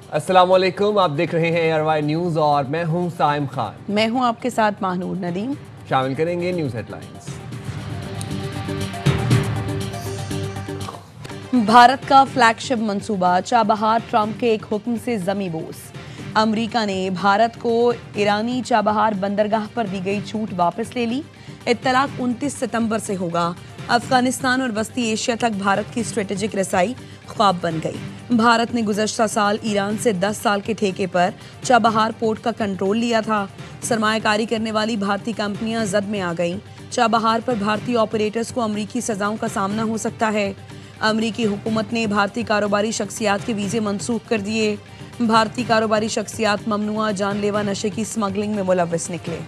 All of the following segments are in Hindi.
अस्सलाम वालेकुम, आप देख रहे हैं ARY न्यूज़ और मैं हूं साइम खान। मैं हूं आपके साथ महानूर नदीम। शामिल करेंगे न्यूज़ हेडलाइंस। भारत का फ्लैगशिप मंसूबा चाबहार ट्रंप के एक हुक्म से जमीबोस। अमेरिका ने भारत को ईरानी चाबहार बंदरगाह पर दी गई छूट वापस ले ली। इत्तलाक 29 सितंबर से होगा। अफगानिस्तान और वस्ती एशिया तक भारत की स्ट्रेटेजिक रसाई ख्वाब बन गई। भारत ने गुज़श्ता साल ईरान से 10 साल के ठेके पर चाबहार पोर्ट का कंट्रोल लिया था। सरमायाकारी करने वाली भारतीय कंपनियां जद में आ गईं। चाबहार पर भारतीय ऑपरेटर्स को अमरीकी सजाओं का सामना हो सकता है। अमरीकी हुकूमत ने भारतीय कारोबारी शख्सियात के वीज़े मनसूख कर दिए। भारतीय कारोबारी शख्सियात ममनुआ जानलेवा नशे की स्मगलिंग में मुलव्वस निकले।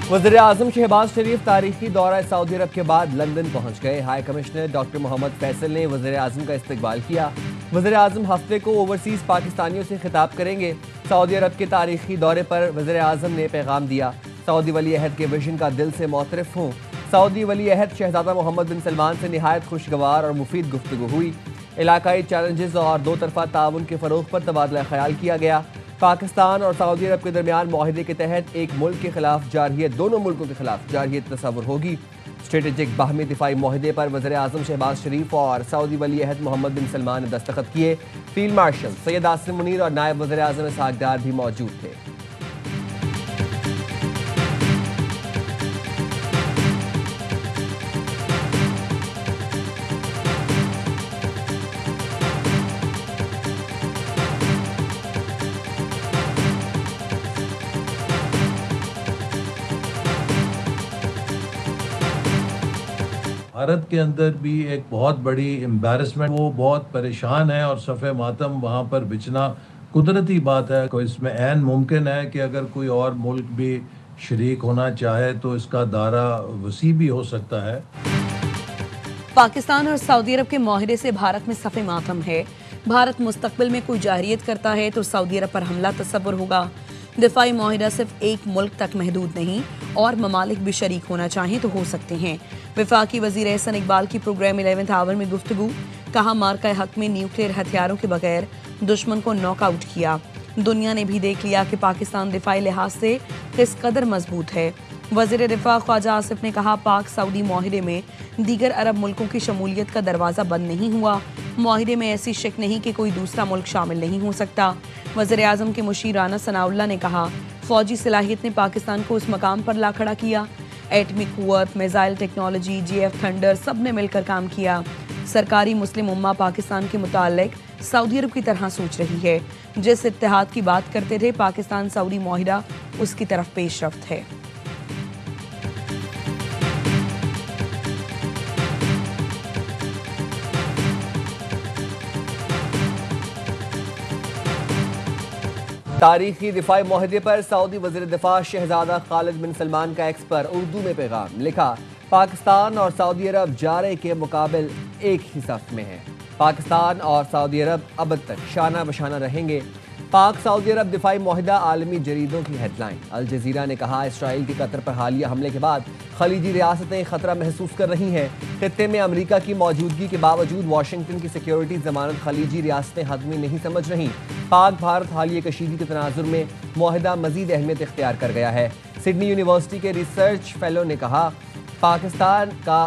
वज़ीर आज़म शहबाज शरीफ तारीखी दौरा सऊदी अरब के बाद लंदन पहुंच गए। High commissioner doctor Mohammad Faisal ने वज़ीर आज़म का इस्तकबाल किया। वज़ीर आज़म हफ्ते को ओवरसीज़ पाकिस्तानियों से खिताब करेंगे। सऊदी अरब के तारीखी दौरे पर वज़ीर आज़म ने पैगाम दिया, सऊदी वली अहद के विजन का दिल से मोतरफ़ हूँ। सऊदी वली अहद शहज़ादा मोहम्मद बिन सलमान से निहायत खुशगवार और मुफीद गुफ्तगू हुई। इलाकाई चैलेंजेस और दो तरफ़ा ताउन के फ़रोग़ पर तबादला ख़याल किया गया। पाकिस्तान और सऊदी अरब के दरमियान माहिदे के तहत एक मुल्क के खिलाफ जारहियत, दोनों मुल्कों के खिलाफ जारहियत तस्वुर होगी। स्ट्रेटेजिक बाहमी दिफाई माहिदे पर वज़ीर आज़म शहबाज शरीफ और सऊदी वली अहद मोहम्मद बिन सलमान ने दस्तखत किए। फील्ड मार्शल सैयद आसिम मुनीर और नायब वज़ीर आज़म इसहाक डार भी मौजूद थे। भारत के अंदर भी एक बहुत बड़ी एम्बैरसमेंट, वो बहुत परेशान है और सफ़े मातम वहाँ पर बिछना कुदरती बात है। कोई इसमें ऐन मुमकिन है कि अगर कोई और मुल्क भी शरीक होना चाहे तो इसका दायरा वसी भी हो सकता है। पाकिस्तान और सऊदी अरब के माहिदे से भारत में सफ़े मातम है। भारत मुस्तकबिल में कोई जारहियत करता है तो सऊदी अरब पर हमला तस्वुर होगा। दिफाई माहिदा सिर्फ एक मुल्क तक महदूद नहीं, और ममालिक भी शरीक होना चाहें तो हो सकते हैं। वफाकी वज़ीर एहसन इकबाल की प्रोग्राम 11th आवर में गुफ्तगू, कहा मार्का हक में न्यूक्लियर हथियारों के बगैर दुश्मन को नॉकआउट किया। दुनिया ने भी देख लिया कि पाकिस्तान दिफाई लिहाज से किस कदर मजबूत है। वज़ीर दिफा ख्वाजा आसिफ ने कहा, पाक सऊदी माहिदे में दीगर अरब मुल्कों की शमूलियत का दरवाज़ा बंद नहीं हुआ। माहिदे में ऐसी शक नहीं कि कोई दूसरा मुल्क शामिल नहीं हो सकता। वज़ीर आज़म के मुशीर राना सनाउल्लाह ने कहा, फ़ौजी सलाहियत ने पाकिस्तान को उस मकाम पर ला खड़ा किया। एटमी कुव्वत, मिसाइल टेक्नोलॉजी, JF थंडर, सब ने मिलकर काम किया। सरकारी मुस्लिम उम्मा पाकिस्तान के मुताल्लिक सऊदी अरब की तरह सोच रही है। जिस इत्तेहाद की बात करते थे पाकिस्तान सऊदी माहिदा, उसकी तरफ पेशरफ्त है। तारीखी दिफाई माहिदे पर सऊदी वज़ीर दिफा शहजादा खालिद बिन सलमान का एक्स पर उर्दू में पैगाम लिखा, पाकिस्तान और सऊदी अरब जारे के मुकाबिल एक ही सफ में हैं। पाकिस्तान और सऊदी अरब अब तक शाना बशाना रहेंगे। पाक सऊदी अरब दिफाई माहिदा आलमी जरीदों की हेडलाइन। अल जजीरा ने कहा, इसराइल की कतर पर हालिया हमले के बाद खलीजी रियासतें खतरा महसूस कर रही हैं। खित्ते में अमरीका की मौजूदगी के बावजूद वाशिंगटन की सिक्योरिटी जमानत खलीजी रियासतें हतमी नहीं समझ रही। पाक भारत हालिया कशीदी के तनाजुर में माहिदा मजीद अहमियत इख्तियार कर गया है। सिडनी यूनिवर्सिटी के रिसर्च फेलो ने कहा, पाकिस्तान का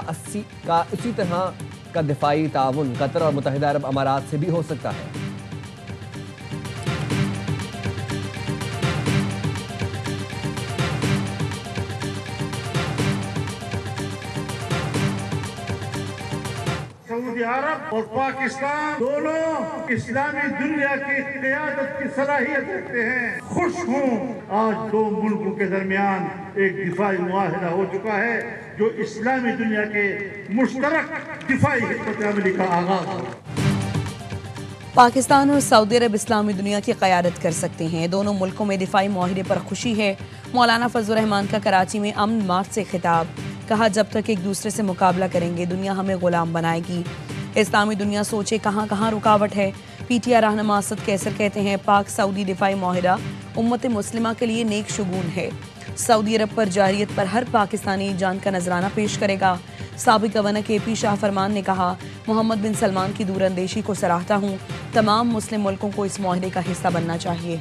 इसी तरह का दिफाई ताउन कतर और मुत्तहिदा अरब अमारात से भी हो सकता है। सऊदी अरब और पाकिस्तान दोनों इस्लामी दुनिया की क़यादत की सलाहियत रखते हैं। खुश हूँ आज दो मुल्कों के दरमियान एक दिफाई मुआहिदा हो चुका है जो इस्लामी दुनिया के मुश्तरक दिफाई हिकमत अमली का आगाज हो। पाकिस्तान और सऊदी अरब इस्लामी दुनिया की क़यादत कर सकते हैं। दोनों मुल्कों में दिफाई माहिदे पर खुशी है। मौलाना फजलुर रहमान का कराची में अमन मार्च से खिताब, कहा जब तक एक दूसरे से मुकाबला करेंगे दुनिया हमें गुलाम बनाएगी। इस्लामी दुनिया सोचे कहाँ कहाँ रुकावट है। PTI रहनुमा असद कैसर कहते हैं, पाक सऊदी दिफाई माहिदा उम्मत मुस्लिमा के लिए नेक शुगून है। सऊदी अरब पर जारियत पर हर पाकिस्तानी जान का नजराना पेश करेगा। साबिक गवर्नर KP शाह फरमान ने कहा, मोहम्मद बिन सलमान की दूरअंदेशी को सराहता हूँ। तमाम मुस्लिम मुल्कों को इस माहरे का हिस्सा बनना चाहिए।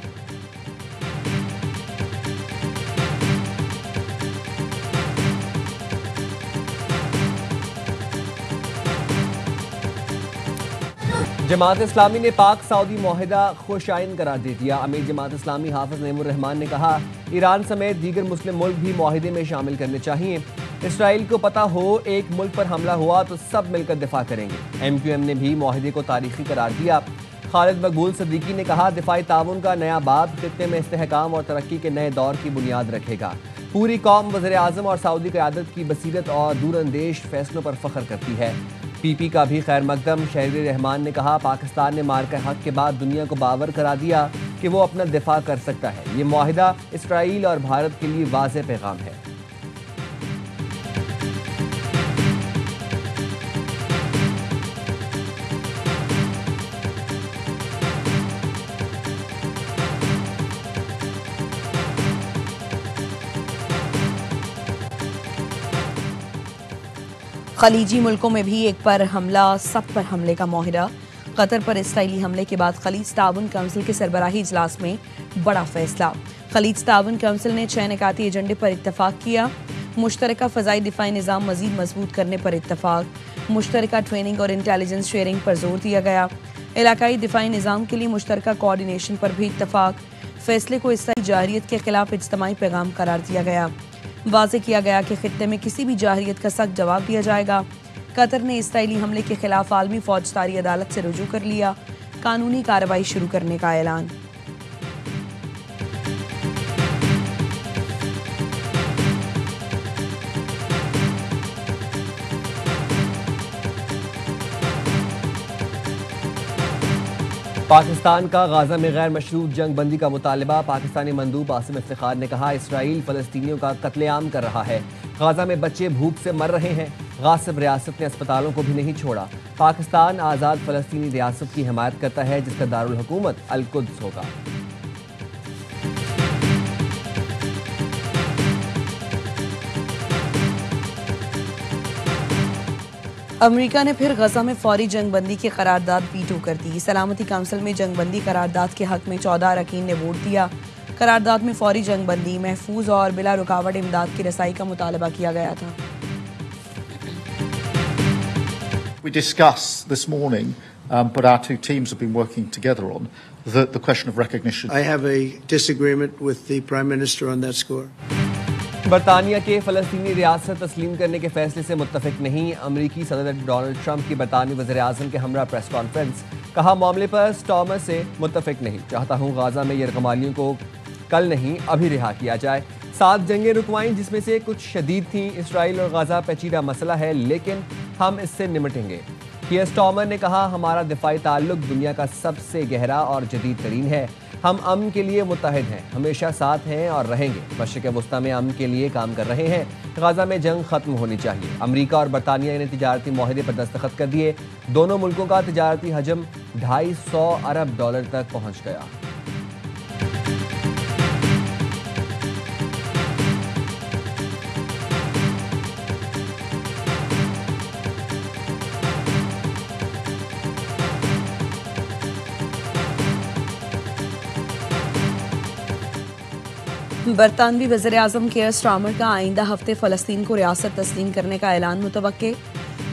जमात इस्लामी ने पाक सऊदी मुआहिदा खुशाइन करार दे दिया। अमीर जमात इस्लामी हाफिज नईमुर रहमान ने कहा, ईरान समेत दीगर मुस्लिम मुल्क भी मुआहिदे में शामिल करने चाहिए। इसराइल को पता हो एक मुल्क पर हमला हुआ तो सब मिलकर दिफा करेंगे। MQM ने भी मुआहिदे को तारीखी करार दिया। खालिद मकबूल सिद्दीकी ने कहा, दिफाई ताउन का नया बाब खित्ते में इस्तेहकाम और तरक्की के नए दौर की बुनियाद रखेगा। पूरी कौम वज़ीर आज़म और सऊदी क़यादत की बसीरत और दूरअंदेश फैसलों पर फख्र करती है। PP का भी खैर मकदम शहरी रहमान ने कहा, पाकिस्तान ने मार्का हक के बाद दुनिया को बावर करा दिया कि वो अपना दिफा कर सकता है। ये मुआहिदा इसराइल और भारत के लिए वाज़ेह पैगाम है। खलीजी मुल्कों में भी एक पर हमला सब पर हमले का मुआहिदा। कतर पर इसराइली हमले के बाद खलीज ताउन काउंसिल के सरबराही इजलास में बड़ा फैसला। खलीज ताउन काउंसिल ने 6 निकाती एजेंडे पर इत्तफाक किया। मुश्तरका फ़ज़ाई दिफाई निज़ाम मज़ीद मजबूत करने पर इत्तफाक। मुश्तरका ट्रेनिंग और इंटेलिजेंस शेयरिंग पर जोर दिया गया। इलाकाई दिफाई निज़ाम के लिए मुश्तरका कोऑर्डिनेशन पर भी इत्तफाक। फैसले को इसराइली जाहिरियत के खिलाफ इज्तिमाई पैगाम करार दिया गया। वाज़ेह किया गया कि खित्ते में किसी भी जाहिरियत का सख्त जवाब दिया जाएगा। कतर ने इसराइली हमले के खिलाफ आलमी फौजदारी अदालत से रुजू कर लिया। कानूनी कार्रवाई शुरू करने का ऐलान। पाकिस्तान का गाजा में गैर मशरूत जंग बंदी का मुतालबा। पाकिस्तानी मंदूब आसिम इफ्तिखार ने कहा, इसराइल फ़लस्तीनियों का कत्लेआम कर रहा है। गाजा में बच्चे भूख से मर रहे हैं। गासिब रियासत ने अस्पतालों को भी नहीं छोड़ा। पाकिस्तान आज़ाद फ़लस्तीनी रियासत की हिमायत करता है जिसका दारुल हुकूमत अल-कुद्स होगा। अमेरिका ने फिर गजा में फौरी जंगबंदी की करारदाद वीटो कर दी। सलामती काउंसिल में जंगबंदी करारदाद के हक में 14 अरकान ने वोट दिया। करारदाद में फौरी जंगबंदी, महफूज और बिला रुकावट इमदाद की रसाई का मुतालबा किया गया था। We discussed this morning, but our two teams have been working together on the question of recognition. I have a disagreement with the Prime Minister on that score. बरतानिया के फ़लस्तीनी रियासत तस्लीम करने के फैसले से मुत्तफिक नहीं। अमरीकी सदर डोनाल्ड ट्रंप की बरतानवी वज़ीर आज़म के हमरा प्रेस कॉन्फ्रेंस। कहा, मामले पर स्टॉर्मर से मुत्तफिक नहीं। चाहता हूँ गाजा में यरगमालियों को कल नहीं अभी रिहा किया जाए। 7 जंगें रुकवाईं जिसमें से कुछ शदीद थीं। इसराइल और गाजा पेचीदा मसला है लेकिन हम इससे निपटेंगे। कियर स्टॉर्मर ने कहा, हमारा दिफाई ताल्लुक दुनिया का सबसे गहरा और जदीद तरीन है। हम अमन के लिए मुत्तहिद हैं, हमेशा साथ हैं और रहेंगे। मशरिक़ वस्ता में अमन के लिए काम कर रहे हैं। गाजा में जंग खत्म होनी चाहिए। अमेरिका और बरतानिया ने तिजारती मुआहदे पर दस्तखत कर दिए। दोनों मुल्कों का तिजारती हजम $250 अरब तक पहुँच गया। बरतानवी वज़ीर आज़म कियर स्टारमर का आइंदा हफ्ते फ़लस्तीन को रियासत तस्लीम करने का ऐलान मुतवक्के।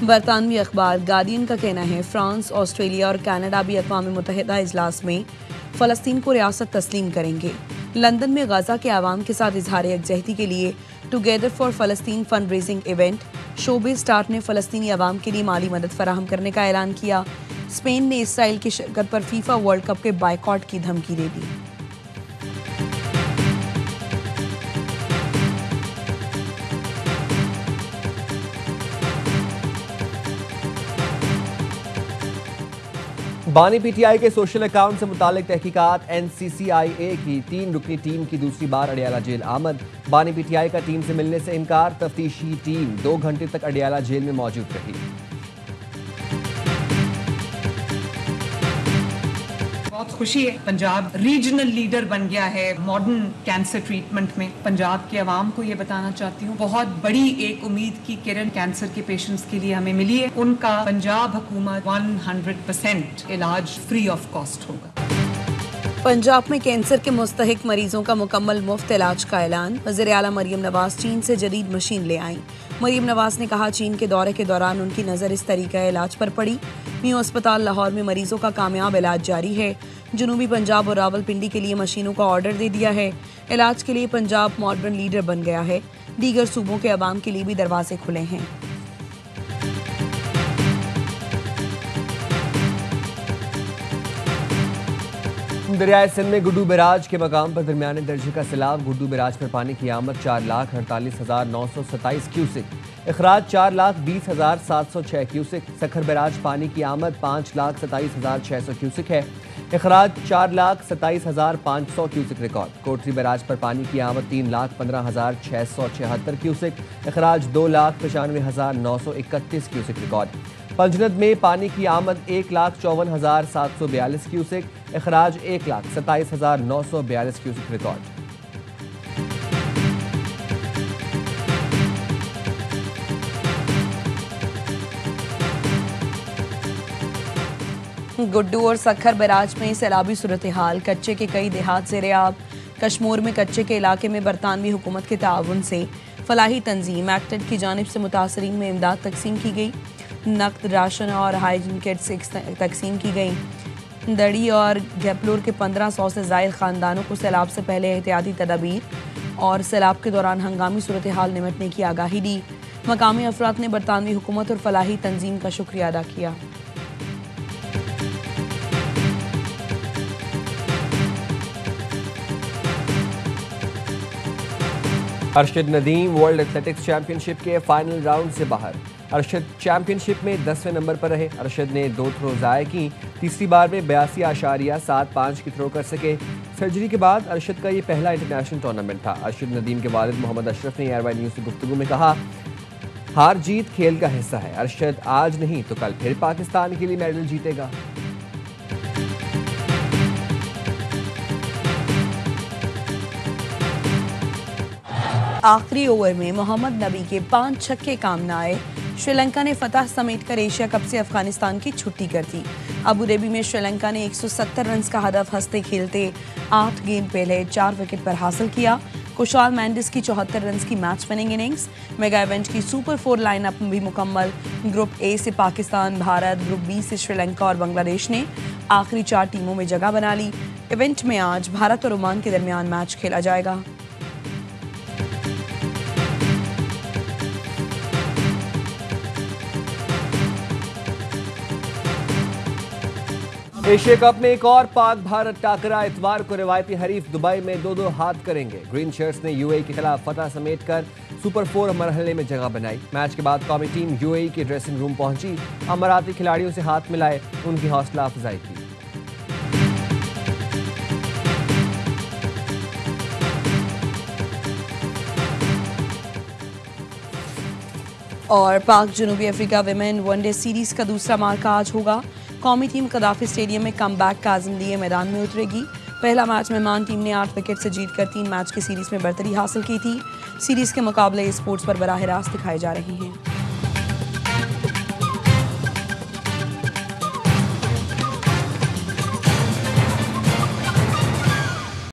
बरतानवी अखबार गार्डियन का कहना है, फ्रांस, ऑस्ट्रेलिया और कनाडा भी अक़वाम मुत्तहिदा इजलास में फ़लस्तीन को रियासत तस्लीम करेंगे। लंदन में गाज़ा के आवाम के साथ इजहार यकजहती के लिए together for Palestine fund raising event. Showbiz star ने फ़लस्तीनी आवाम के लिए माली मदद फराहम करने का ऐलान किया। स्पेन ने इसराइल की शिरकत पर फीफा वर्ल्ड कप के बायकॉट की धमकी दे दी। बानी PTI के सोशल अकाउंट से मुतालिक तहकीकात। NCCIA की 3 रुकनी टीम की दूसरी बार अडियाला जेल आमद। बानी PTI का टीम से मिलने से इनकार। तफ्तीशी टीम 2 घंटे तक अडियाला जेल में मौजूद रही। About खुशी है। पंजाब रीजनल लीडर बन गया है मॉडर्न कैंसर ट्रीटमेंट में। पंजाब के अवाम को ये बताना चाहती हूँ, बहुत बड़ी एक उम्मीद की किरण कैंसर के पेशेंट्स के लिए हमें मिली है। उनका पंजाब हुकूमत 100% इलाज फ्री ऑफ कॉस्ट होगा। पंजाब में कैंसर के मुस्तहिक मरीजों का मुकम्मल मुफ्त इलाज का ऐलान। वज़ीर आला मरियम नवाज चीन से जदीद मशीन ले आईं। मरियम नवाज ने कहा, चीन के दौरे के दौरान उनकी नज़र इस तरीक़े इलाज पर पड़ी। मियां अस्पताल लाहौर में मरीजों का कामयाब इलाज जारी है। जनूबी पंजाब और रावलपिंडी के लिए मशीनों का ऑर्डर दे दिया है। इलाज के लिए पंजाब मॉडर्न लीडर बन गया है। दीगर सूबों के अवाम के लिए भी दरवाजे खुले हैं। दरियाए सिंध में गुड्डू बैराज के मकाम पर दरमियाने दर्जे का सैलाब। गुड्डू बैराज पर पानी की आमद 4,48,927 क्यूसेक, अखराज 4,20,706 क्यूसेक। सखर बैराज पानी की आमद 5,27,600 क्यूसेक है, अखराज 4,27,500 क्यूसेक रिकॉर्ड। कोटरी बैराज पर पानी की आमद 3,15,676 क्यूसेक, अखराज 2,95,931 क्यूसेक रिकॉर्ड। पंजनद में पानी की आमद 1,54,742 क्यूसेक, अखराज 1,27,942 क्यूसेक रिकॉर्ड। गुड्डू और सखर बैराज में सैलाबी सूरत हाल। कच्चे के कई देहात ज़ेर-ए-आब। कश्मीर में कच्चे के इलाके में बरतानवी हुकूमत के ताउन से फलाही तंजीम एक्टेड की जानिब से मुतासरीन में इमदाद तकसीम की गई। नकद, राशन और हाइजीन किट्स तकसीम की गई। दड़ी और घेपलूर के 1500 से ज़ायद ख़ानदानों को सैलाब से पहले एहतियाती तदाबीर और सैलाब के दौरान हंगामी सूरत हाल निमटने की आगाही दी। मकामी अफराद ने बरतानवी हुकूमत और फलाही तंजीम का शुक्रिया अदा किया। Arshad Nadeem world athletics championship के फाइनल राउंड से बाहर। अरशद चैंपियनशिप में 10वें नंबर पर रहे। अरशद ने 2 थ्रो ज़ाया की। तीसरी बार में 82.75 की थ्रो कर सके। सर्जरी के बाद अरशद का ये पहला इंटरनेशनल टूर्नामेंट था। अरशद नदीम के वालिद मोहम्मद अशरफ ने एयरवाई न्यूज़ से गुफ्तगू में कहा, हार जीत खेल का हिस्सा है। अरशद आज नहीं तो कल फिर पाकिस्तान के लिए मेडल जीतेगा। आखिरी ओवर में मोहम्मद नबी के 5 छक्के काम न आए। श्रीलंका ने फतह समेटकर एशिया कप से अफगानिस्तान की छुट्टी कर दी। अबू धाबी में श्रीलंका ने 170 रन का हदफ हंसते खेलते 8 गेंद पहले 4 विकेट पर हासिल किया। कुशाल मेंडिस की 74 रन की match winning innings. Mega event की सुपर 4 लाइनअप भी मुकम्मल। ग्रुप ए से पाकिस्तान, भारत, ग्रुप बी से श्रीलंका और बांग्लादेश ने आखिरी 4 टीमों में जगह बना ली। इवेंट में आज भारत और ओमान के दरमियान मैच खेला जाएगा। एशिया कप में एक और पाक भारत टाकरा। इतवार को रिवायती हरीफ दुबई में 2-2 हाथ करेंगे। ग्रीन शर्ट्स ने यूएई के खिलाफ फतह समेटकर सुपर 4 मरहले में जगह बनाई। मैच के बाद कौमी टीम यूएई के ड्रेसिंग रूम पहुंची। अमाराती खिलाड़ियों से हाथ मिलाए, उनकी हौसला अफजाई की। और पाक जनूबी अफ्रीका विमेन वनडे सीरीज का दूसरा मार्का आज होगा। कौमी टीम कदाफी स्टेडियम में कमबैक का आज़म लिए मैदान में उतरेगी। पहला मैच मेहमान टीम ने 8 विकेट से जीतकर 3 मैच की सीरीज में बरतरी हासिल की थी। सीरीज के मुकाबले स्पोर्ट्स पर बराह रास्त दिखाए जा रहे हैं।